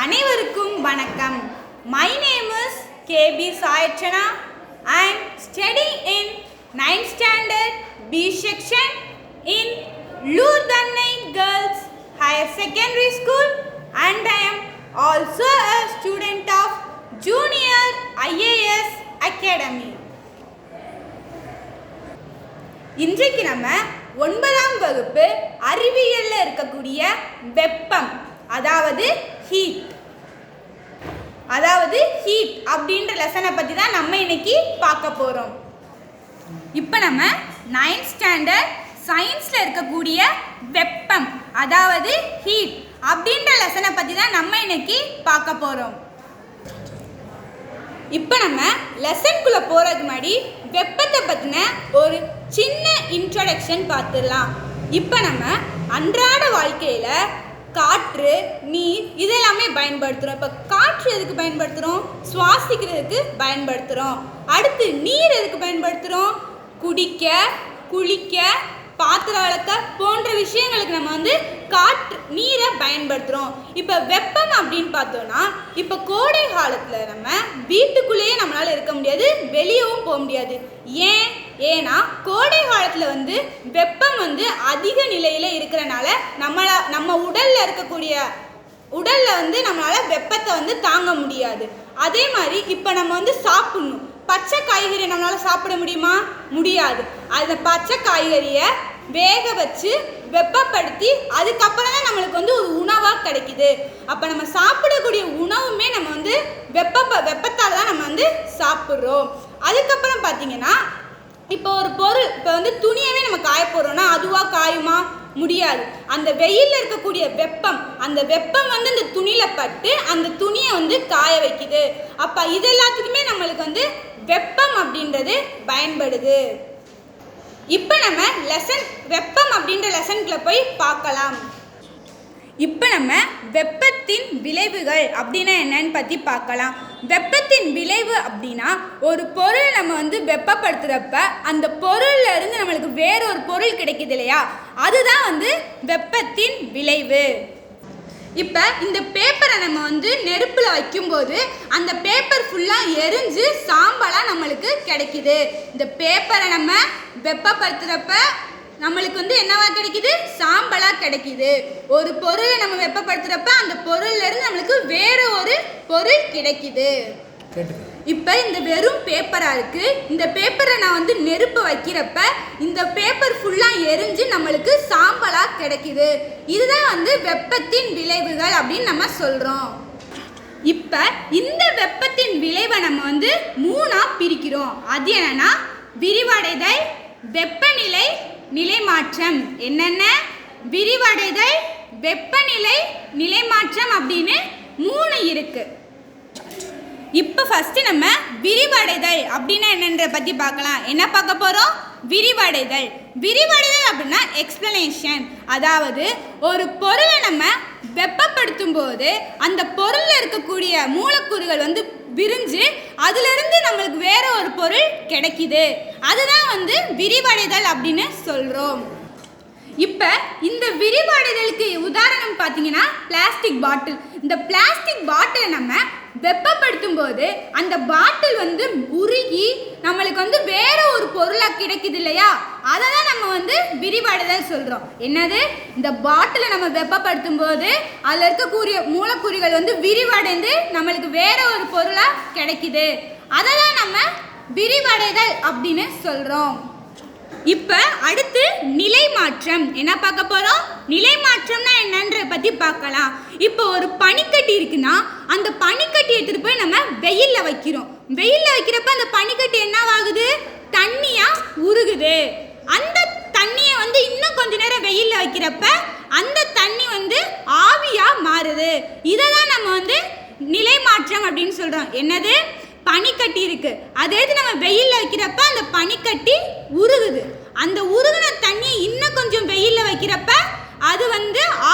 அனைவருக்கும் வணக்கம். My name is KB Sayachana. I am studying in 9th standard B section in Lourdannai Girls Higher Secondary School and I am also a student of Junior IAS Academy. இன்றைக்கு நம்ம 9ஆம் வகுப்பு அறிவியல்ல இருக்கக்கூடிய வெப்பம் அதாவது heat அப்படின்ற லெசனை பற்றி தான் நம்ம இன்னைக்கு பார்க்க போகிறோம். இப்போ நம்ம 9th ஸ்டாண்டர்ட் சயின்ஸில் இருக்கக்கூடிய வெப்பம் அதாவது ஹீட் அப்படின்ற லெசனை பற்றி தான் நம்ம இன்னைக்கு பார்க்க போகிறோம். இப்போ நம்ம லெசனுக்குள்ளே போகிறதுக்கு முன்னாடி வெப்பத்தை பற்றின ஒரு சின்ன இன்ட்ரோடக்ஷன் பார்த்துடலாம். இப்போ நம்ம அன்றாட வாழ்க்கையில் காற்று, நீர் இதெல்லாமே பயன்படுத்துகிறோம். இப்போ காற்று எதுக்கு பயன்படுத்துகிறோம்? சுவாசிக்கிறதுக்கு பயன்படுத்துகிறோம். அடுத்து நீர் எதுக்கு பயன்படுத்துகிறோம்? குடிக்க, குளிக்க, பாத்திரம் வளர்க்க போன்ற விஷயங்களுக்கு நம்ம நீரை பயன்படுத்துகிறோம். இப்போ வெப்பம் அப்படின்னு பார்த்தோன்னா, இப்போ கோடை காலத்தில் நம்ம வீட்டுக்குள்ளேயே நம்மளால் இருக்க முடியாது, வெளியவும் போக முடியாது. ஏன்னா கோடை காலத்தில் வெப்பம் அதிக நிலையில் இருக்கிறனால நம்ம உடலில் இருக்கக்கூடிய நம்மளால் வெப்பத்தை தாங்க முடியாது. அதே மாதிரி இப்போ நம்ம சாப்பிடணும். பச்சை காய்கறி நம்மளால் சாப்பிட முடியுமா? முடியாது. அந்த பச்சை காய்கறியை வேக வச்சு வெப்பப்படுத்தி அதுக்கப்புறம் தான் நம்மளுக்கு ஒரு உணவாக கிடைக்குது. அப்போ நம்ம சாப்பிடக்கூடிய உணவுமே நம்ம வெப்பத்தால் தான் நம்ம சாப்பிட்றோம். அதுக்கப்புறம் பார்த்தீங்கன்னா, இப்போ ஒரு பொருள் இப்போ துணியவே நம்ம காய போடுறோம்னா அதுவாக காயுமா? முடியாது. அந்த வெயிலில் இருக்கக்கூடிய வெப்பம், அந்த வெப்பம் இந்த துணியில் பட்டு அந்த துணியை காய வைக்குது. அப்போ இது எல்லாத்துக்குமே நம்மளுக்கு வெப்பம் அப்படின்றது பயன்படுது. இப்போ நம்ம வெப்பம் அப்படின்ற லெசனுக்குள்ள போய் பார்க்கலாம். இப்போ நம்ம வெப்பத்தின் விளைவுகள் அப்படின்னா என்னன்னு பற்றி பார்க்கலாம். வெப்பத்தின் விளைவு அப்படின்னா, ஒரு பொருளை நம்ம வெப்பப்படுத்துகிறப்ப அந்த பொருளில் இருந்து நம்மளுக்கு வேற ஒரு பொருள் கிடைக்குது இல்லையா, அதுதான் வெப்பத்தின் விளைவு. இப்போ இந்த பேப்பரை நம்ம நெருப்பில் வைக்கும்போது அந்த பேப்பர் ஃபுல்லாக எரிஞ்சு சாம்பலாக நம்மளுக்கு கிடைக்குது. இந்த பேப்பரை நம்ம வெப்பப்படுத்துகிறப்ப நம்மளுக்கு என்னவா கிடைக்குது? சாம்பலாக கிடைக்குது. ஒரு பொருளை நம்ம வெப்பப்படுத்துகிறப்ப அந்த பொருள்லேருந்து நம்மளுக்கு வேற ஒரு பொருள் கிடைக்குது. இப்போ இந்த வெறும் பேப்பராக இருக்குது. இந்த பேப்பரை நான் நெருப்பு வைக்கிறப்ப இந்த பேப்பர் ஃபுல்லாக எரிஞ்சு நம்மளுக்கு சாம்பலாக கிடைக்குது. இதுதான் வெப்பத்தின் விளைவுகள் அப்படின்னு நம்ம சொல்கிறோம். இப்போ இந்த வெப்பத்தின் விளைவை நம்ம 3ஆக பிரிக்கிறோம். அது என்னன்னா, விரிவடைதல், வெப்பநிலை, நிலைமாற்றம். என்னென்ன? விரிவடைதல், வெப்பநிலை, நிலைமாற்றம் அப்படின்னு 3 இருக்கு. இப்போ ஃபர்ஸ்ட் நம்ம விரிவடைதல் அப்படின்னா என்னன்ற பற்றி பார்க்கலாம். என்ன பார்க்க போகிறோம்? விரிவடைதல். விரிவடைதல் அப்படின்னா எக்ஸ்பிளனேஷன். அதாவது ஒரு பொருளை நம்ம வெப்பப்படுத்தும் போது அந்த பொருளில் இருக்கக்கூடிய மூலக்கூறுகள் விரிஞ்சு அதிலிருந்து நம்மளுக்கு வேற ஒரு பொருள் கிடைக்குது. அதுதான் விரிவடைதல் அப்படின்னு சொல்கிறோம். இப்போ இந்த விரிவடைதலுக்கு உதாரணம் பார்த்தீங்கன்னா பிளாஸ்டிக் பாட்டில். இந்த பிளாஸ்டிக் பாட்டிலை நம்ம வெப்பப்படுத்தும் போது அந்த பாட்டில் உருகி நம்மளுக்கு வேற ஒரு பொருளாக கிடைக்குது இல்லையா, அதை தான் நம்ம விரிவடைதல் சொல்கிறோம். என்னது? இந்த பாட்டிலை நம்ம வெப்பப்படுத்தும் போது அதில் இருக்கக்கூடிய மூலக்கூறுகள் விரிவடைந்து நம்மளுக்கு வேற ஒரு பொருளாக கிடைக்குது. அதை தான் நம்ம விரிவடைதல் அப்படின்னு சொல்கிறோம். இப்போ அடுத்து நிலை மாற்றம். என்ன பார்க்க போகிறோம்? நிலை மாற்றம்னா என்னன்ற பற்றி பார்க்கலாம். இப்போ ஒரு பனிக்கட்டி இருக்குன்னா அந்த பனிக்கட்டி எடுத்துகிட்டு போய் நம்ம வெயிலில் வைக்கிறோம். வெயிலில் வைக்கிறப்ப அந்த பனிக்கட்டி என்னவாகுது? தண்ணியாக உருகுது. அந்த தண்ணியை இன்னும் கொஞ்ச நேரம் வெயிலில் வைக்கிறப்ப அந்த தண்ணி ஆவியாக மாறுது. இதை தான் நம்ம நிலை மாற்றம் அப்படின்னு சொல்கிறோம். என்னது? பனிக்கட்டி இருக்கு, அதை எடுத்து நம்ம வெயிலில் வைக்கிறப்ப அந்த பனிக்கட்டி உருகுது. அந்த உருகுன தண்ணியை இன்னும் கொஞ்சம் வெயிலில் வைக்கிறப்ப அது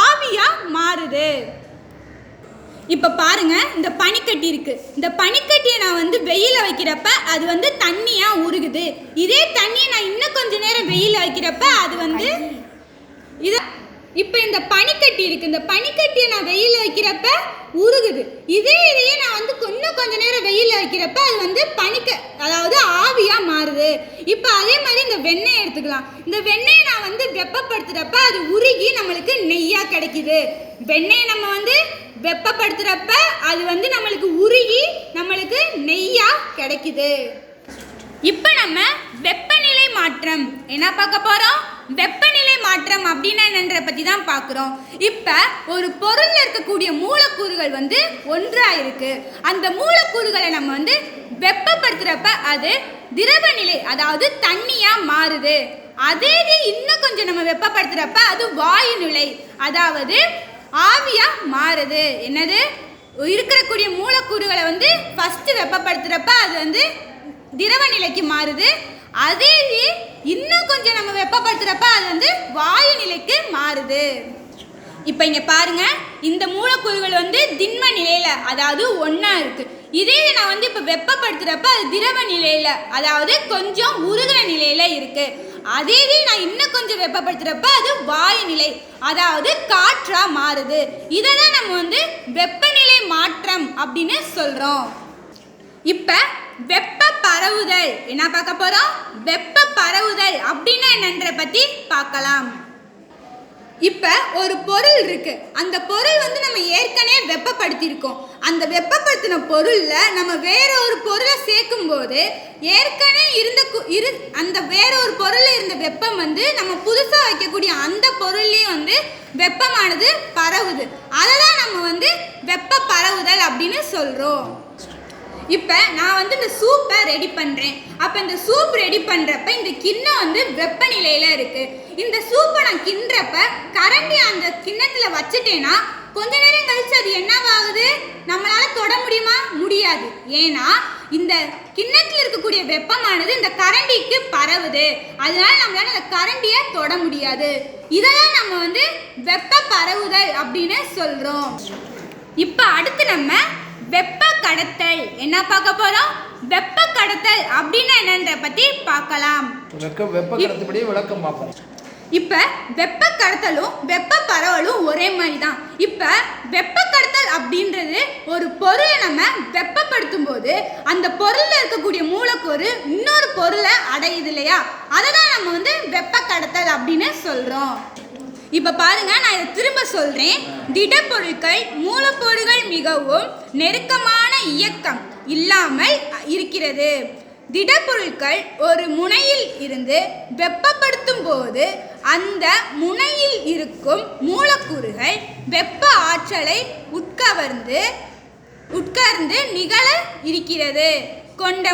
ஆவியா மாறுது. இப்போ பாருங்க, இந்த பனிக்கட்டி இருக்கு. இந்த பனிக்கட்டியை நான் வெயிலில் வைக்கிறப்ப அது தண்ணியா உருகுது. இதே தண்ணியை நான் இன்னும் கொஞ்சம் நேரம் வெயிலில் வைக்கிறப்ப அது இது இப்போ இந்த பனிக்கட்டி இருக்கு, இந்த பனிக்கட்டியை நான் வெயில வைக்கிறப்ப உருகுது. இதையே நான் வந்து கொஞ்ச நேரம் வெயில வைக்கிறப்ப அது வந்து அதாவது ஆவியா மாறுது. இப்போ அதே மாதிரி இந்த வெண்ணெய் எடுத்துக்கலாம். இந்த வெண்ணெயை நான் வந்து வெப்பப்படுத்துறப்ப அது உருகி நம்மளுக்கு நெய்யா கிடைக்குது. வெண்ணெயை நம்ம வந்து வெப்பப்படுத்துறப்ப அது வந்து நம்மளுக்கு உருகி நம்மளுக்கு நெய்யா கிடைக்குது. இப்போ நம்ம வெப்பநிலை மாற்றம் என்ன பார்க்க போறோம்? வெப்பநிலை மாற்றம் அப்படின்னா என்னன்ற பத்தி தான் பார்க்குறோம். இப்போ ஒரு பொருள்ல இருக்கக்கூடிய மூலக்கூறுகள் வந்து ஒன்றா இருக்கு. அந்த மூலக்கூறுகளை நம்ம வந்து வெப்பப்படுத்துறப்ப அது திரவ நிலை, அதாவது தண்ணியா மாறுது. அதே இன்னும் கொஞ்சம் நம்ம வெப்பப்படுத்துறப்ப அது வாயு நிலை, அதாவது ஆவியா மாறுது. என்னது? இருக்கக்கூடிய மூலக்கூறுகளை வந்து ஃபர்ஸ்ட் வெப்பப்படுத்துறப்ப அது வந்து திரவ நிலைக்கு மாறுது. அதே இன்னும் கொஞ்சம் நம்ம வெப்பப்படுத்துறப்ப அது வந்து வாயு நிலைக்கு மாறுது. இப்போ இங்க பாருங்க, இந்த மூலக்கூறுகள் வந்து திண்ம நிலையில, அதாவது ஒண்ணா இருக்கு. இதே நான் வந்து இப்போ வெப்பப்படுத்துறப்ப அது திரவ நிலையில, அதாவது கொஞ்சம் உருகுற நிலையில இருக்கு. அதே நான் இன்னும் கொஞ்சம் வெப்பப்படுத்துறப்ப அது வாயு நிலை, அதாவது காற்றா மாறுது. இதை தான் நம்ம வந்து வெப்பநிலை மாற்றம் அப்படின்னு சொல்றோம். இப்போ வெப்ப பரவுதல் என்ன பார்க்க போறோம்? வெப்ப பரவுதல் அப்படின்னா என்னன்ற பத்தி பார்க்கலாம். இப்போ ஒரு பொருள் இருக்கு, அந்த பொருள் வந்து நம்ம ஏற்கனவே வெப்பப்படுத்தியிருக்கோம். அந்த வெப்பப்படுத்தின பொருள்ல நம்ம வேற ஒரு பொருளை சேர்க்கும் போது ஏற்கனவே அந்த வேற ஒரு பொருள்ல இருந்த வெப்பம் வந்து நம்ம புதுசா வைக்கக்கூடிய அந்த பொருள்லயும் வந்து வெப்பமானது பரவுது. அதை தான் நம்ம வந்து வெப்ப பரவுதல் அப்படின்னு சொல்றோம். இப்போ நான் வந்து இந்த சூப்பை ரெடி பண்ணுறேன். அப்போ இந்த சூப் ரெடி பண்ணுறப்ப இந்த கிண்ணம் வந்து வெப்பநிலையில் இருக்குது. இந்த சூப்பை நான் கிண்டுறப்ப கரண்டி அந்த கிண்ணத்தில் வச்சுட்டேன்னா கொஞ்ச நேரம் கழிச்சு அது என்னவாகுது? நம்மளால் தொட முடியுமா? முடியாது. ஏன்னா இந்த கிண்ணத்தில் இருக்கக்கூடிய வெப்பமானது இந்த கரண்டிக்கு பரவுது. அதனால நம்மளால அந்த கரண்டியை தொட முடியாது. இதெல்லாம் நம்ம வந்து வெப்ப பரவுதல் அப்படின்னு சொல்கிறோம். இப்போ அடுத்து நம்ம வெப்ப கடத்தல் என்ன பார்க்க போறோம்? வெப்ப கடத்தல் அப்படின்னா என்னன்ற பத்தி பார்க்கலாம். வெப்ப கடத்தல் பத்தி விளக்கம் பார்ப்போம். இப்ப வெப்ப கடத்தலும் வெப்ப பரவலும் ஒரே மாதிரி தான். இப்ப வெப்ப கடத்தல் அப்படின்றது ஒரு பொருளை நம்ம வெப்பப்படுத்தும் போது அந்த பொருள்ல இருக்கக்கூடிய மூலக்கூறு இன்னொரு பொருளை அடையுது இல்லையா? அதை தான் நம்ம வந்து வெப்ப கடத்தல் அப்படின்னு சொல்றோம். இப்போ பாருங்க, நான் இதை திரும்ப சொல்றேன். திடப்பொருட்கள் மூலப்பொருட்கள் மிகவும் நெருக்கமான இயக்கம் இல்லாமல் இருக்கிறது. திடப்பொருட்கள் ஒரு முனையில் இருந்து வெப்பப்படுத்தும் போது அந்த முனையில் இருக்கும் மூலக்கூறுகள் வெப்ப ஆற்றலை உட்கர்ந்து நிகழ இருக்கிறது கொண்ட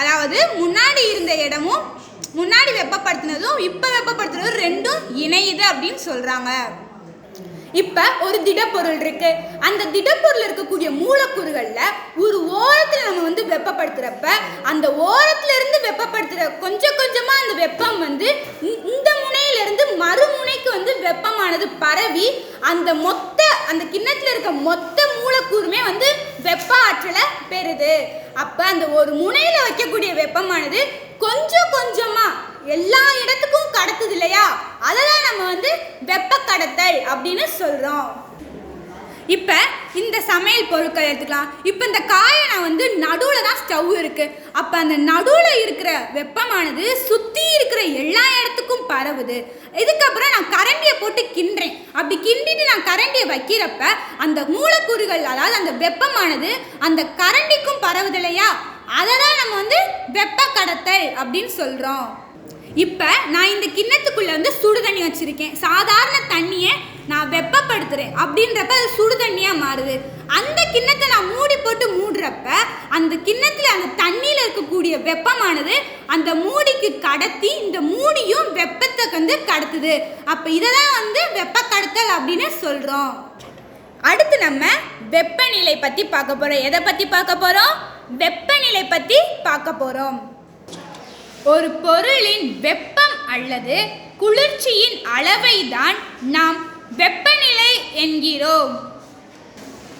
அதாவது முன்னாடி இருந்த இடமும் முன்னாடி வெப்பப்படுத்தினதும் இப்போ வெப்பப்படுத்துனதும் ரெண்டும் இணையுது அப்படின்னு சொல்றாங்க. இப்போ ஒரு திடப்பொருள் இருக்கு. அந்த திடப்பொருள் இருக்கக்கூடிய மூலக்கூறுகள்ல ஒரு ஓரத்தில் நம்ம வந்து வெப்பப்படுத்துறப்ப அந்த ஓரத்துல இருந்து வெப்பப்படுத்துற கொஞ்சம் கொஞ்சமா அந்த வெப்பம் வந்து இந்த முனையிலிருந்து மறுமுனைக்கு வந்து வெப்பமானது பரவி அந்த கிண்ணத்துல இருக்க மொத்த மூலக்கூறுமே வந்து வெப்ப ஆற்றலை பெறுது. அப்ப அந்த ஒரு முனையில வைக்கக்கூடிய வெப்பமானது கொஞ்சம் கொஞ்சமா எல்லா இடத்துக்கும் கடத்துது இல்லையா? அதெல்லாம் நம்ம வந்து வெப்ப கடத்தல் அப்படின்னு சொல்றோம். இப்போ இந்த சமையல் பொருட்கள் எடுத்துக்கலாம். இப்போ இந்த காயை நான் வந்து நடுவில் தான் ஸ்டவ் இருக்கு. அப்போ அந்த நடுவில் இருக்கிற வெப்பமானது சுற்றி இருக்கிற எல்லா இடத்துக்கும் பரவுது. இதுக்கப்புறம் நான் கரண்டியை போட்டு கிண்டுறேன். அப்படி கிண்டிட்டு நான் கரண்டியை வைக்கிறப்ப அந்த மூலக்கூறுகள், அதாவது அந்த வெப்பமானது அந்த கரண்டிக்கும் பரவுது இல்லையா? அதை தான் நம்ம வந்து வெப்ப கடத்தல் அப்படின்னு சொல்கிறோம். இப்போ நான் இந்த கிண்ணத்துக்குள்ளே வந்து சுடு தண்ணி வச்சுருக்கேன். சாதாரண தண்ணியை நான் வெப்பப்படுத்துகிறேன் அப்படின்றப்ப அது சுடு தண்ணியாக மாறுது. அந்த கிண்ணத்தை நான் மூடி போட்டு மூடுறப்ப அந்த கிண்ணத்தில் அந்த தண்ணியில் இருக்கக்கூடிய வெப்பமானது அந்த மூடிக்கு கடத்தி இந்த மூடியும் வெப்பத்தை வந்து கடத்துது. அப்போ இதை தான் வந்து வெப்ப கடத்தல் அப்படின்னு சொல்கிறோம். அடுத்து நம்ம வெப்பநிலை பற்றி பார்க்க போகிறோம். எதை பற்றி பார்க்க போகிறோம்? வெப்பநிலை பற்றி பார்க்க போகிறோம். ஒரு பொருளின் வெப்பம் அல்லது குளிர்ச்சியின் அளவை தான் நாம் வெப்பநிலை என்கிறோம்.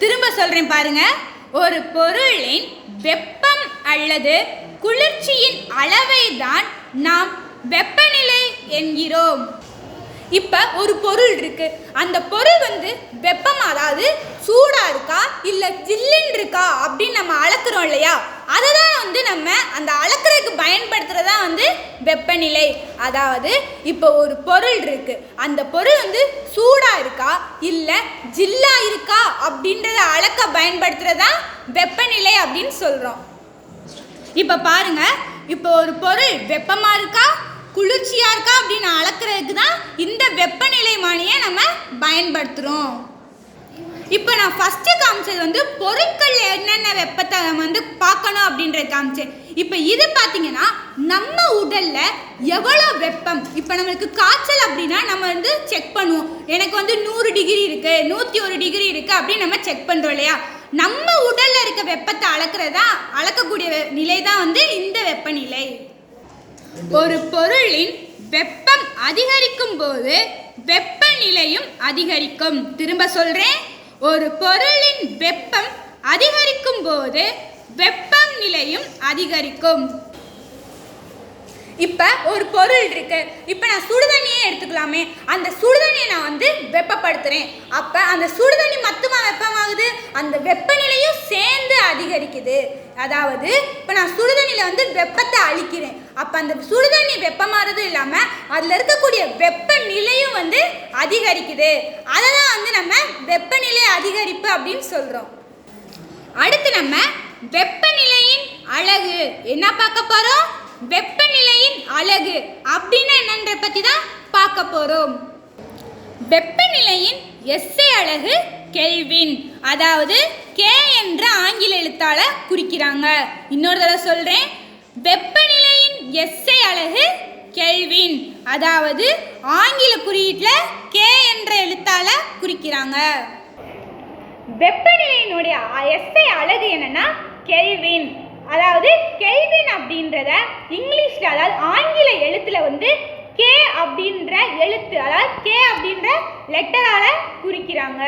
திரும்ப சொல்றேன் பாருங்க. ஒரு பொருளின் வெப்பம் அல்லது குளிர்ச்சியின் அளவை தான் நாம் வெப்பநிலை என்கிறோம். இப்போ ஒரு பொருள் இருக்கு, அந்த பொருள் வந்து வெப்பமா, அதாவது சூடா இருக்கா இல்லை ஜில்லுன்னு இருக்கா அப்படின்னு நம்ம அளக்குறோம் இல்லையா, அதை தான் வந்து நம்ம அந்த அளக்குறதுக்கு பயன்படுத்துறதா வந்து வெப்பநிலை. அதாவது இப்போ ஒரு பொருள் இருக்கு, அந்த பொருள் வந்து சூடா இருக்கா இல்லை ஜில்லா இருக்கா அப்படின்றத அளக்க பயன்படுத்துறதா வெப்பநிலை அப்படின்னு சொல்றோம். இப்போ பாருங்க, இப்போ ஒரு பொருள் வெப்பமா இருக்கா குளிர்ச்சியா இருக்கா அப்படின்னு அளக்கிறதுக்கு தான் இந்த வெப்பநிலைமானியை நம்ம பயன்படுத்துகிறோம். இப்போ நான் ஃபஸ்ட்டு காமிச்சது வந்து பொருட்கள் என்னென்ன வெப்பத்தை நம்ம வந்து பார்க்கணும் அப்படின்றத காமிச்சேன். இப்போ இது பார்த்தீங்கன்னா நம்ம உடல்ல எவ்வளோ வெப்பம், இப்போ நம்மளுக்கு காய்ச்சல் அப்படின்னா நம்ம வந்து செக் பண்ணுவோம், எனக்கு வந்து 100 டிகிரி இருக்கு 101 டிகிரி இருக்கு அப்படின்னு நம்ம செக் பண்ணுறோம் இல்லையா. நம்ம உடல்ல இருக்க வெப்பத்தை அளக்கக்கூடிய நிலை தான் வந்து இந்த வெப்பநிலை. ஒரு பொருளின் வெப்பம் அதிகரிக்கும் போது வெப்பநிலையும் அதிகரிக்கும். திரும்ப சொல்றேன், ஒரு பொருளின் வெப்பம் அதிகரிக்கும் போது வெப்பநிலையும் அதிகரிக்கும். இப்போ ஒரு பொருள் இருக்கு, இப்போ நான் சுடுதண்ணியே எடுத்துக்கலாமே, அந்த சுடுதண்ணியை நான் வந்து வெப்பப்படுத்துகிறேன், அப்போ அந்த சுடுதண்ணி மட்டுமா வெப்பமாகுது, அந்த வெப்பநிலையும் சேர்ந்து அதிகரிக்குது. அதாவது இப்போ நான் சுடுதண்ணியில் வந்து வெப்பத்தை அளிக்கிறேன், அப்போ அந்த சுடுதண்ணி வெப்பமாகிறது இல்லாமல் அதில் இருக்கக்கூடிய வெப்பநிலையும் வந்து அதிகரிக்குது. அதை தான் வந்து நம்ம வெப்பநிலை அதிகரிப்பு அப்படின்னு சொல்கிறோம். அடுத்து நம்ம வெப்பநிலையின் அலகு என்ன பார்க்க போகிறோம்? வெப்பநிலையின் அலகு அப்படின்னா என்னன்ற பற்றி தான் பார்க்க போகிறோம். வெப்பநிலையின் எஸ்ஐ அலகு கெல்வின், அதாவது கே என்ற ஆங்கில எழுத்தால குறிக்கிறாங்க. இன்னொரு தடவை சொல்கிறேன், வெப்பநிலையின் எஸ்ஐ அலகு கெல்வின், அதாவது ஆங்கில குறியீட்டில் கே என்ற எழுத்தால குறிக்கிறாங்க. வெப்பநிலையினுடைய எஸ்ஐ அலகு என்னன்னா கெல்வின். அதாவது கெல்வின் அப்படின்றத இங்கிலீஷில், அதாவது ஆங்கில எழுத்தில் வந்து கே அப்படின்ற எழுத்து, அதாவது கே அப்படின்ற லெட்டரால் குறிக்கிறாங்க.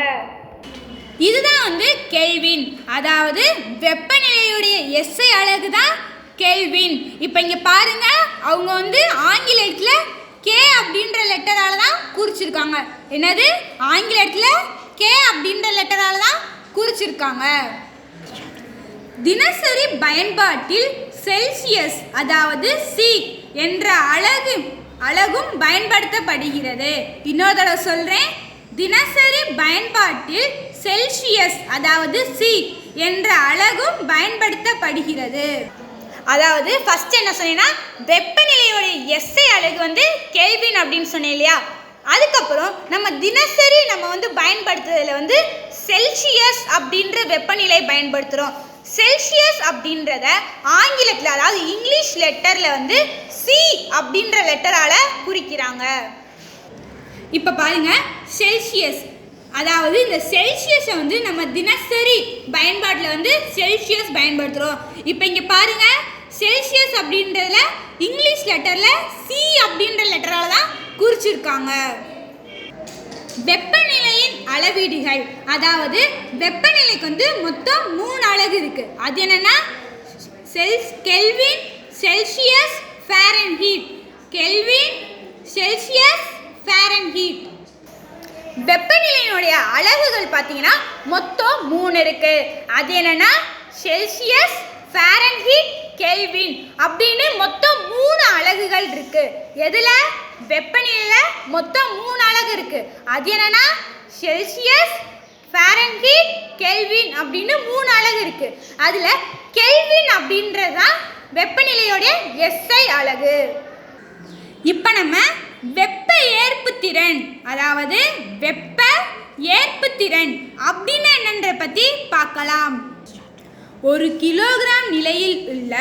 இதுதான் வந்து கெல்வின், அதாவது வெப்பநிலையுடைய எஸ்ஐ அலகு தான் கெல்வின். இப்போ இங்கே பாருங்க, அவங்க வந்து ஆங்கில எழுத்தில் கே அப்படின்ற லெட்டரால் தான் குறிச்சிருக்காங்க. என்னது? ஆங்கில எழுத்தில் கே அப்படின்ற லெட்டரால் தான் குறிச்சிருக்காங்க. தினசரி பயன்பாட்டில் செல்சியஸ், அதாவது சி என்ற அலகும் பயன்படுத்தப்படுகிறது. இன்னொரு தடவை சொல்கிறேன், தினசரி பயன்பாட்டில் செல்சியஸ், அதாவது சி என்ற அலகும் பயன்படுத்தப்படுகிறது. அதாவது ஃபர்ஸ்ட் என்ன சொன்னேன்னா, வெப்பநிலையோட எஸ்ஐ அலகு வந்து கெல்வின் அப்படின்னு சொன்னேன் இல்லையா. அதுக்கப்புறம் நம்ம தினசரி நம்ம வந்து பயன்படுத்துறதுல வந்து செல்சியஸ் அப்படின்ற வெப்பநிலை பயன்படுத்துகிறோம். செல்சியஸ் அப்படின்றத ஆங்கிலத்தில், அதாவது இங்கிலீஷ் லெட்டரில் வந்து சி அப்படின்ற லெட்டரால் குறிக்கிறாங்க. இப்போ பாருங்க, செல்சியஸ், அதாவது இந்த செல்சியஸை வந்து நம்ம தினசரி பயன்பாட்டில் வந்து செல்சியஸ் பயன்படுத்துகிறோம். இப்போ இங்கே பாருங்க, செல்சியஸ் அப்படின்றதுல இங்கிலீஷ் லெட்டரில் சி அப்படின்ற லெட்டரால் தான் குறிச்சிருக்காங்க. வெப்பநிலையின் அளவீடுகள், அதாவது வெப்பநிலைக்கு வந்து மொத்தம் 3 அலகு இருக்கு. அது என்னன்னா Kelvin, Celsius, Fahrenheit. Kelvin, Celsius, Fahrenheit. வெப்பநிலையினுடைய அலகுகள் பார்த்தீங்கன்னா மொத்தம் 3 இருக்கு. அது என்னன்னா செல்சியஸ், ஃபாரன்ஹீட், கெல்வின் அப்படின்னு மொத்தம் 3 அலகுகள் இருக்கு. எதுல? வெப்பநிலையில் மொத்தம் 3 அலகு இருக்கு. அது என்னன்னா செல்சியஸ், ஃபாரன்ஹீட், கெல்வின் அப்படின்னு 3 அலகு இருக்கு. அதுல கெல்வின் அப்படின்றதுதான் வெப்பநிலையோட எஸ்ஐ அலகு. இப்போ நம்ம வெப்ப ஏற்புத்திறன், அதாவது வெப்ப ஏற்புத்திறன் அப்படின்னா என்னன்ற பற்றி பார்க்கலாம். 1 கிலோகிராம் நிலையில் உள்ள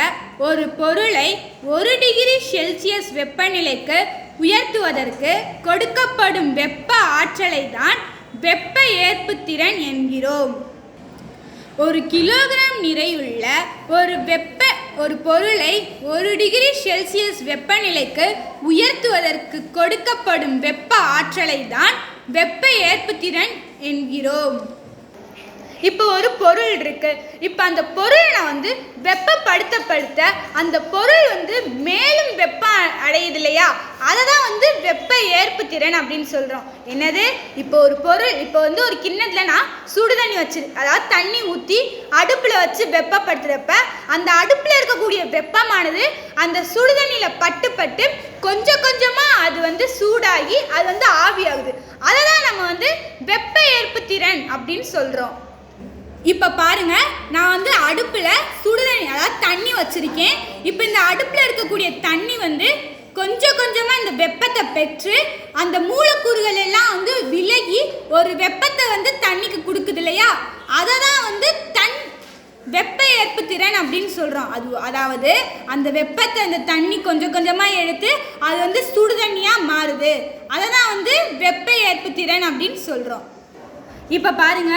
ஒரு பொருளை 1 டிகிரி செல்சியஸ் வெப்பநிலைக்கு உயர்த்துவதற்கு கொடுக்கப்படும் வெப்ப ஆற்றலை தான் வெப்ப ஏற்புத்திறன் என்கிறோம். 1 கிலோகிராம் நிறையுள்ள ஒரு பொருளை 1 டிகிரி செல்சியஸ் வெப்பநிலைக்கு உயர்த்துவதற்கு கொடுக்கப்படும் வெப்ப ஆற்றலை தான் வெப்ப ஏற்புத்திறன் என்கிறோம். இப்போ ஒரு பொருள் இருக்கு. இப்போ அந்த பொருளை நான் வந்து வெப்பப்படுத்த அந்த பொருள் வந்து மேலும் வெப்பம் அடையுது இல்லையா, அதை தான் வந்து வெப்ப ஏற்பு திறன் அப்படின்னு சொல்கிறோம். என்னது, இப்போ ஒரு பொருள், இப்போ வந்து ஒரு கிண்ணத்தில் நான் சுடு தண்ணி அதாவது தண்ணி ஊற்றி அடுப்பில் வச்சு வெப்பப்படுத்துகிறப்ப அந்த அடுப்பில் இருக்கக்கூடிய வெப்பமானது அந்த சுடு தண்ணியில் பட்டு கொஞ்சம் கொஞ்சமாக அது வந்து சூடாகி அது வந்து ஆவியாகுது. அதை தான் நம்ம வந்து வெப்ப ஏற்பு திறன் அப்படின்னு சொல்கிறோம். இப்போ பாருங்க, நான் வந்து அடுப்பில் சுடுதண்ணி அதாவது தண்ணி வச்சுருக்கேன். இப்போ இந்த அடுப்பில் இருக்கக்கூடிய தண்ணி வந்து கொஞ்சம் கொஞ்சமாக இந்த வெப்பத்தை பெற்று அந்த மூலக்கூறுகள் எல்லாம் வந்து விலகி ஒரு வெப்பத்தை வந்து தண்ணிக்கு கொடுக்குது இல்லையா, அதை தான் வந்து வெப்ப ஏற்பு திறன் அப்படின்னு சொல்கிறோம். அதாவது அந்த வெப்பத்தை அந்த தண்ணி கொஞ்சம் கொஞ்சமாக எடுத்து அது வந்து சுடு தண்ணியாக மாறுது. அதை தான் வந்து வெப்ப ஏற்பு திறன் அப்படின்னு சொல்கிறோம். இப்போ பாருங்க,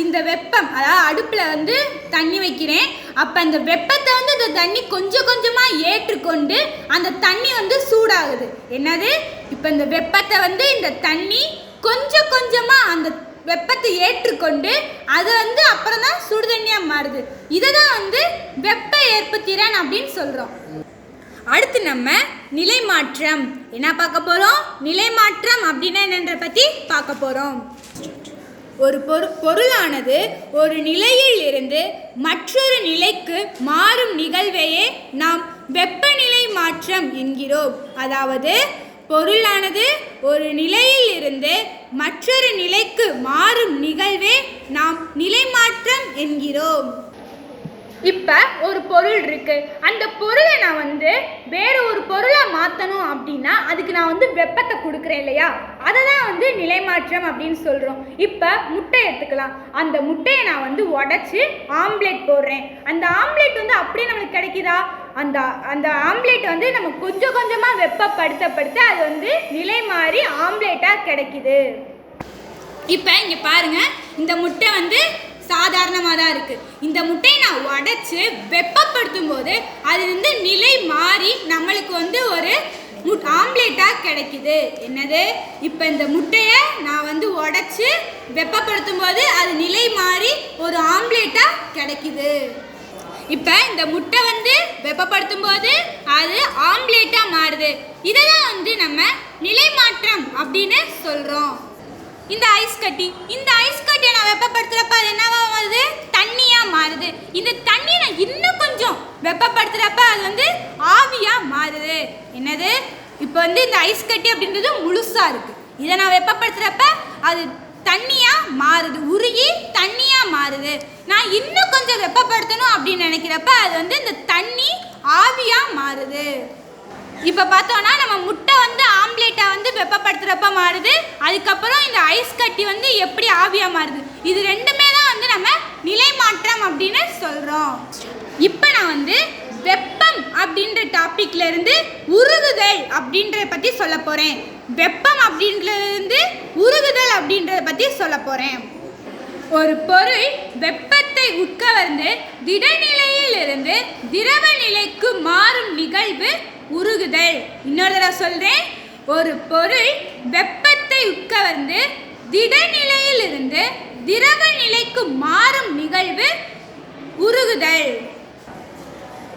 இந்த வெப்பம் அதாவது அடுப்பில் வந்து தண்ணி வைக்கிறேன். அப்போ அந்த வெப்பத்தை வந்து இந்த தண்ணி கொஞ்சம் கொஞ்சமாக ஏற்றுக்கொண்டு அந்த தண்ணி வந்து சூடாகுது. என்னது, இப்போ இந்த வெப்பத்தை வந்து இந்த தண்ணி கொஞ்சம் கொஞ்சமாக அந்த வெப்பத்தை ஏற்றுக்கொண்டு அது வந்து அப்புறம் தான் சுடு தண்ணியாக மாறுது. இதை தான் வந்து வெப்ப ஏற்பு திறன் அப்படின்னு சொல்கிறோம். அடுத்து நம்ம நிலை மாற்றம் என்ன பார்க்க போகிறோம்? நிலை மாற்றம் அப்படின்னா என்னன்ற பற்றி பார்க்க போகிறோம். ஒரு பொருளானது ஒரு நிலையில் இருந்து மற்றொரு நிலைக்கு மாறும் நிகழ்வையே நாம் வெப்பநிலை மாற்றம் என்கிறோம். அதாவது பொருளானது ஒரு நிலையில் இருந்து மற்றொரு நிலைக்கு மாறும் நிகழ்வே நாம் நிலை மாற்றம் என்கிறோம். இப்போ ஒரு பொருள் இருக்கு, அந்த பொருளை நான் வந்து வேற ஒரு பொருளை மாற்றணும் அப்படின்னா அதுக்கு நான் வந்து வெப்பத்தை கொடுக்குறேன் இல்லையா, அதை தான் வந்து நிலை மாற்றம் அப்படின்னு சொல்கிறோம். இப்போ முட்டை எடுத்துக்கலாம். அந்த முட்டையை நான் வந்து உடச்சி ஆம்லேட் போடுறேன். அந்த ஆம்லேட் வந்து அப்படியே நம்மளுக்கு கிடைக்குதா? அந்த ஆம்லேட் வந்து நம்ம கொஞ்சம் கொஞ்சமாக வெப்பப்படுத்த அது வந்து நிலை மாறி ஆம்லேட்டாக கிடைக்குது. இப்போ இங்கே பாருங்கள், இந்த முட்டை வந்து சாதாரணமாக தான் இருக்குது. இந்த முட்டையை நான் உடச்சி வெப்பப்படுத்தும் போது அது வந்து நிலை மாறி நம்மளுக்கு வந்து ஒரு ஆம்லேட்டாக கிடைக்குது. என்னது, இப்போ இந்த முட்டையை நான் வந்து உடச்சி வெப்பப்படுத்தும் போது அது நிலை மாறி ஒரு ஆம்லேட்டாக கிடைக்குது. இப்போ இந்த முட்டை வந்து வெப்பப்படுத்தும் போது அது ஆம்லேட்டாக மாறுது. இதை தான் வந்து நம்ம நிலை மாற்றம் அப்படின்னு சொல்கிறோம். இந்த ஐஸ் கட்டியை நான் வெப்பப்படுத்துகிறப்ப அது என்னவா மாறுது? தண்ணியாக மாறுது. இந்த தண்ணி நான் இன்னும் கொஞ்சம் வெப்பப்படுத்துகிறப்ப அது வந்து ஆவியாக மாறுது. என்னது, இப்போ வந்து இந்த ஐஸ் கட்டி அப்படின்றது முழுசாக இருக்குது. இதை நான் வெப்பப்படுத்துகிறப்ப அது தண்ணியாக மாறுது, உருகி தண்ணியாக மாறுது. நான் இன்னும் கொஞ்சம் வெப்பப்படுத்தணும் அப்படின்னு நினைக்கிறப்ப அது வந்து இந்த தண்ணி ஆவியாக மாறுது. இப்போ பார்த்தோன்னா நம்ம முட்டை வந்து ஆம்லேட்டை வந்து வெப்பப்படுத்துகிறப்ப மாறுது. அதுக்கப்புறம் இந்த ஐஸ் கட்டி வந்து எப்படி ஆவியாக மாறுது. இது ரெண்டுமே தான் வந்து நம்ம நிலை மாற்றம் அப்படின்னு சொல்கிறோம். இப்போ நான் வந்து வெப்பம் அப்படின்ற டாப்பிக்ல இருந்து உருகுதல் அப்படின்றத பற்றி சொல்ல போகிறேன். வெப்பம் அப்படின்றதுலேருந்து உருகுதல் அப்படின்றத பற்றி சொல்ல போகிறேன். ஒரு பொருள் வெப்பத்தை உட்கவர்ந்து திடநிலையில் இருந்து திரவ நிலைக்கு மாறும் நிகழ்வு உருகுதல். இன்னொரு தடவை சொல்கிறேன். ஒரு பொருள் வெப்பத்தை உட்கவர்ந்து திடநிலையில் இருந்து திரவ நிலைக்கு மாறும் நிகழ்வு உருகுதல்.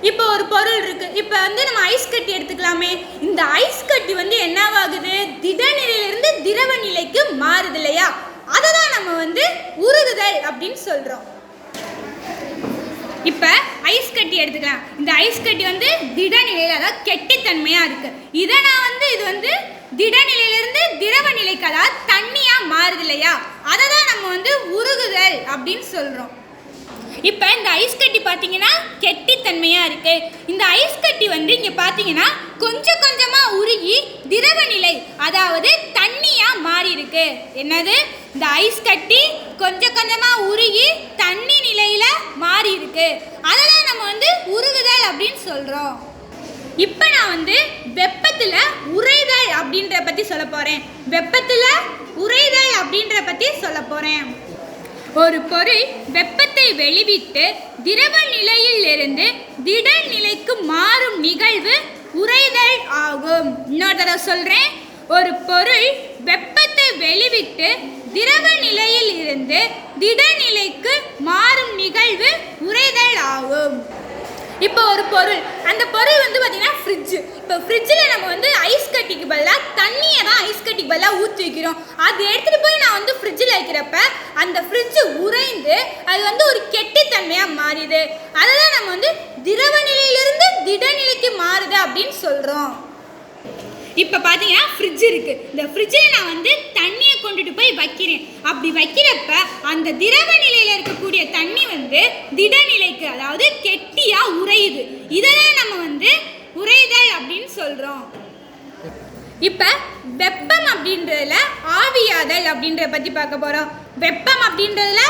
இப்போ ஒரு பொருள் இருக்கு. இப்போ வந்து நம்ம ஐஸ் கட்டி எடுத்துக்கலாமே. இந்த ஐஸ் கட்டி வந்து என்னவாகுது? திடநிலையிலிருந்து திரவ நிலைக்கு மாறுது இல்லையா, அதை தான் நம்ம வந்து உருகுதல் அப்படின்னு சொல்கிறோம். இப்போ ஐஸ் கட்டி எடுத்துக்கலாம். இந்த ஐஸ் கட்டி வந்து திடநிலையில் அதாவது கெட்டித்தன்மையாக இருக்குது. இதை நான் வந்து இது வந்து திடநிலையிலிருந்து திரவ நிலைக்கு அதாவது தண்ணியாக மாறுது இல்லையா, அதை தான் நம்ம வந்து உருகுதல் அப்படின்னு சொல்கிறோம். இப்போ இந்த ஐஸ் கட்டி பார்த்தீங்கன்னா கெட்டித்தன்மையாக இருக்குது. இந்த ஐஸ் கட்டி வந்து இங்கே பார்த்தீங்கன்னா கொஞ்சம் கொஞ்சமாக உருகி திரவ நிலை அதாவது தண்ணியாக மாறி இருக்கு. என்னது, இந்த ஐஸ் கட்டி கொஞ்சம் கொஞ்சமாக உருகி தண்ணி நிலையில் மாறி இருக்கு. அதை தான் நம்ம வந்து உருகுதல் அப்படின்னு சொல்கிறோம். இப்போ நான் வந்து வெப்பத்தில் உறைதல் அப்படின்ற பற்றி சொல்ல போகிறேன். வெப்பத்தில் உறைதல் அப்படின்ற பற்றி சொல்ல போகிறேன். ஒரு பொருள் வெப்பத்தை வெளிவிட்டு திரவ நிலையில் இருந்து திட நிலைக்கு மாறும் நிகழ்வு உறைதல் ஆகும். இன்னொரு தடவை சொல்கிறேன். ஒரு பொருள் வெப்பத்தை வெளிவிட்டு திரவ நிலையில் இருந்து திடநிலைக்கு மாறும் நிகழ்வு உறைதல் ஆகும். இப்போ ஒரு பொருள், அந்த பொருள் வந்து பார்த்தீங்கன்னா ஃப்ரிட்ஜு. இப்போ ஃப்ரிட்ஜில் நம்ம வந்து ஐஸ் கட்டிக்கு பதிலாக தண்ணியை தான் ஐஸ் கட்டிக்கு பதிலாக ஊற்றி வைக்கிறோம். அது எடுத்துகிட்டு போய் நான் வந்து ஃப்ரிட்ஜில் வைக்கிறப்ப அந்த ஃப்ரிட்ஜு உறைந்து அது வந்து ஒரு கெட்டித்தன்மையாக மாறிடுது. அதை தான் நம்ம வந்து திரவ நிலையிலிருந்து திடநிலைக்கு மாறுது அப்படின்னு சொல்கிறோம். இப்போ பார்த்தீங்கன்னா ஃப்ரிட்ஜ் இருக்குது. இந்த ஃப்ரிட்ஜில் நான் வந்து தண்ணியை கொண்டுட்டு போய் வைக்கிறேன். அப்படி வைக்கிறப்ப அந்த திரவ நிலையில் இருக்கக்கூடிய தண்ணி வந்து திடநிலைக்கு, அதாவது கெட்டியாக உறையுது. இதெல்லாம் நம்ம வந்து உறைதல் அப்படின்னு சொல்கிறோம். இப்போ வெப்பம் அப்படின்றதுல ஆவியாதல் அப்படின்றத பற்றி பார்க்க போகிறோம். வெப்பம் அப்படின்றதுல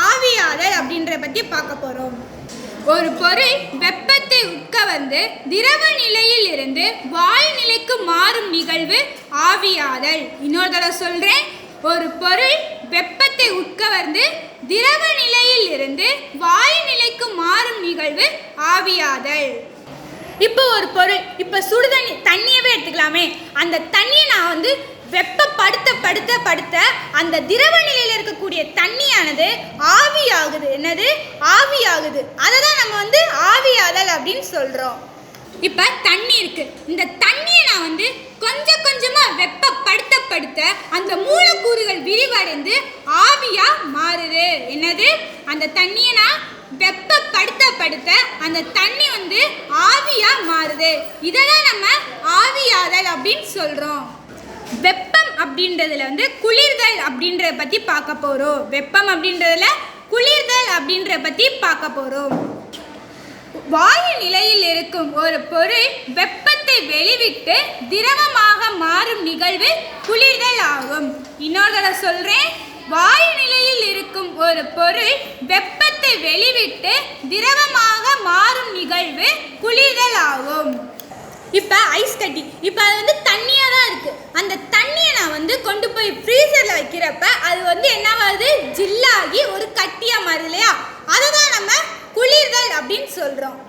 ஆவியாதல் அப்படின்றத பற்றி பார்க்க போகிறோம். ஒரு பொருள் வெப்பத்தை உட்கவர்ந்து திரவ நிலையில் இருந்து வாயு நிலைக்கு மாறும் நிகழ்வு ஆவியாதல். இன்னொரு தடவை சொல்கிறேன். ஒரு பொருள் வெப்பத்தை உட்கவர்ந்து திரவ நிலையில் இருந்து வாயு நிலைக்கு மாறும் நிகழ்வு ஆவியாதல். இப்போ ஒரு பொருள், இப்போ சுடுதண்ணி தண்ணியவே எடுத்துக்கலாமே, அந்த தண்ணியை நான் வந்து வெப்பப்படுத்த படுத்த படுத்த அந்த திரவ நிலையில் இருக்கக்கூடிய தண்ணியானது ஆவியாகுது. என்னது? ஆவியாகுது. அதை தான் நம்ம வந்து ஆவியாதல் அப்படின்னு சொல்கிறோம். இப்போ தண்ணி இருக்குது. இந்த தண்ணியை நான் வந்து கொஞ்சம் கொஞ்சமாக வெப்பப்படுத்த படுத்த அந்த மூலக்கூறுகள் விரிவடைந்து ஆவியாக மாறுது. என்னது? அந்த தண்ணியை நான் வெப்பப்படுத்த படுத்த அந்த தண்ணி வந்து ஆவியாக மாறுது. இதை தான் நம்ம ஆவியாதல் அப்படின்னு சொல்கிறோம். வெப்பம் அப்படின்றதுல வந்து குளிர்தல் அப்படின்றத பற்றி பார்க்க போகிறோம். வெப்பம் அப்படின்றதுல குளிர்தல் அப்படின்றத பற்றி பார்க்க போகிறோம். வாயு நிலையில் இருக்கும் ஒரு பொருள் வெப்பத்தை வெளிவிட்டு திரவமாக மாறும் நிகழ்வு குளிர்தல் ஆகும். இன்னொரு தடவை சொல்கிறேன். வாயு நிலையில் இருக்கும் ஒரு பொருள் வெப்பத்தை வெளிவிட்டு திரவமாக மாறும் நிகழ்வு குளிர்தல் ஆகும். இப்போ ஐஸ் கட்டி, இப்போ அது வந்து தண்ணியாக தான் இருக்குது. அந்த தண்ணியை நான் வந்து கொண்டு போய் ஃப்ரீசரில் வைக்கிறப்ப அது வந்து என்னவாகுது? ஜில்லாகி ஒரு கட்டியாக மாறுது இல்லையா? அதை தான் நம்ம குளிர்தல் அப்படின்னு சொல்கிறோம்.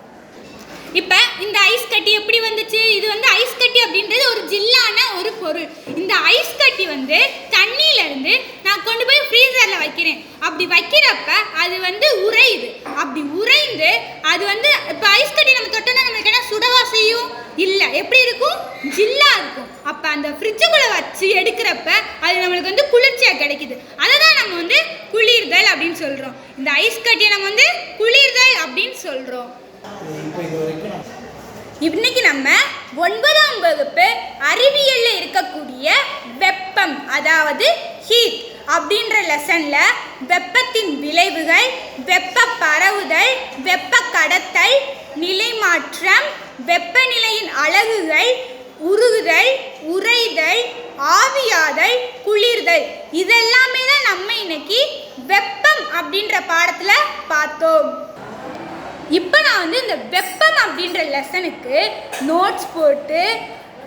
இப்போ இந்த ஐஸ் கட்டி எப்படி வந்துச்சு? இது வந்து ஐஸ் கட்டி அப்படின்றது ஒரு ஜில்லான ஒரு பொருள். இந்த ஐஸ் கட்டி வந்து தண்ணியிலேருந்து நான் கொண்டு போய் ஃப்ரீசரில் வைக்கிறேன். அப்படி வைக்கிறப்ப அது வந்து உறையுது. அப்படி உறைந்து அது வந்து இப்போ ஐஸ் கட்டி நம்ம தொட்டோன்னா நம்மளுக்கு என்ன சுடவா செய்யும்? இல்லை. எப்படி இருக்கும்? ஜில்லா இருக்கும். அப்போ அந்த ஃப்ரிட்ஜுக்குள்ளே வச்சு எடுக்கிறப்ப அது நம்மளுக்கு வந்து குளிர்ச்சியாக கிடைக்குது. அதை தான் நம்ம வந்து குளிர்தல் அப்படின்னு சொல்கிறோம். இந்த ஐஸ் கட்டியை நம்ம வந்து குளிர்தல் அப்படின்னு சொல்கிறோம். இன்னைக்கு நம்ம 9ஆம் வகுப்பு அறிவியலில் இருக்கக்கூடிய வெப்பம், அதாவது ஹீட் அப்படின்ற லெசனில் வெப்பத்தின் விளைவுகள், வெப்ப பரவுதல், வெப்ப கடத்தல், நிலைமாற்றம், வெப்பநிலையின் அலகுகள், உருகுதல், உறைதல், ஆவியாதல், குளிர்தல், இதெல்லாமே தான் நம்ம இன்னைக்கு வெப்பம் அப்படின்ற பாடத்தில் பார்த்தோம். இப்போ நான் வந்து இந்த வெப்பம் அப்படின்ற லெசனுக்கு நோட்ஸ் போட்டு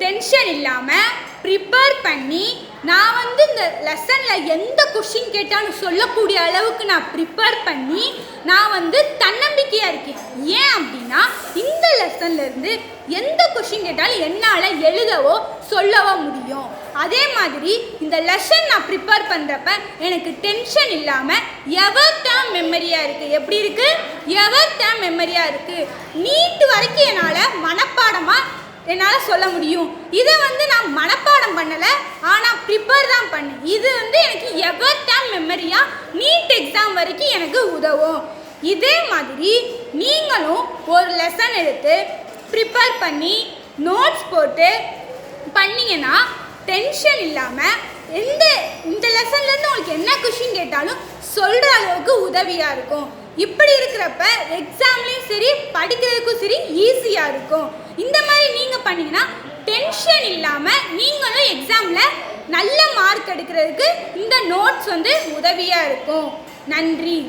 டென்ஷன் இல்லாமல் ப்ரிப்பேர் பண்ணி நான் வந்து இந்த லெசனில் எந்த கொஷின் கேட்டாலும் சொல்லக்கூடிய அளவுக்கு நான் ப்ரிப்பேர் பண்ணி நான் வந்து தன்னம்பிக்கையாக இருக்கேன். ஏன் அப்படின்னா இந்த லெசன்லேருந்து எந்த கொஷின் கேட்டாலும் என்னால் எழுதவோ சொல்லவோ முடியும். அதே மாதிரி இந்த லெசன் நான் ப்ரிப்பேர் பண்ணுறப்ப எனக்கு டென்ஷன் இல்லாமல் எவர் டேர்ம் மெமரியாக இருக்குது. எப்படி இருக்குது? எவர் டேர்ம் மெமரியாக இருக்குது. நீட் வரைக்கும் என்னால் மனப்பாடமாக என்னால் சொல்ல முடியும். இதை வந்து நான் மனப்பாடம் பண்ணலை, ஆனால் ப்ரிப்பேர் தான் பண்ணேன். இது வந்து எனக்கு எவர் டேர்ம் மெமரியாக நீட் எக்ஸாம் வரைக்கும் எனக்கு உதவும். இதே மாதிரி நீங்களும் ஒரு லெசன் எடுத்து ப்ரிப்பேர் பண்ணி நோட்ஸ் போட்டு பண்ணிங்கன்னா டென்ஷன் இல்லாமல் இந்த லெசன்லேருந்து உங்களுக்கு என்ன கொஷின் கேட்டாலும் சொல்கிற அளவுக்கு உதவியாக இருக்கும். இப்படி இருக்கிறப்ப எக்ஸாம்லேயும் சரி படிக்கிறதுக்கும் சரி ஈஸியாக இருக்கும். இந்த மாதிரி நீங்கள் பண்ணிங்கன்னா டென்ஷன் இல்லாமல் நீங்களும் எக்ஸாமில் நல்ல மார்க் எடுக்கிறதுக்கு இந்த நோட்ஸ் வந்து உதவியாக இருக்கும். நன்றி.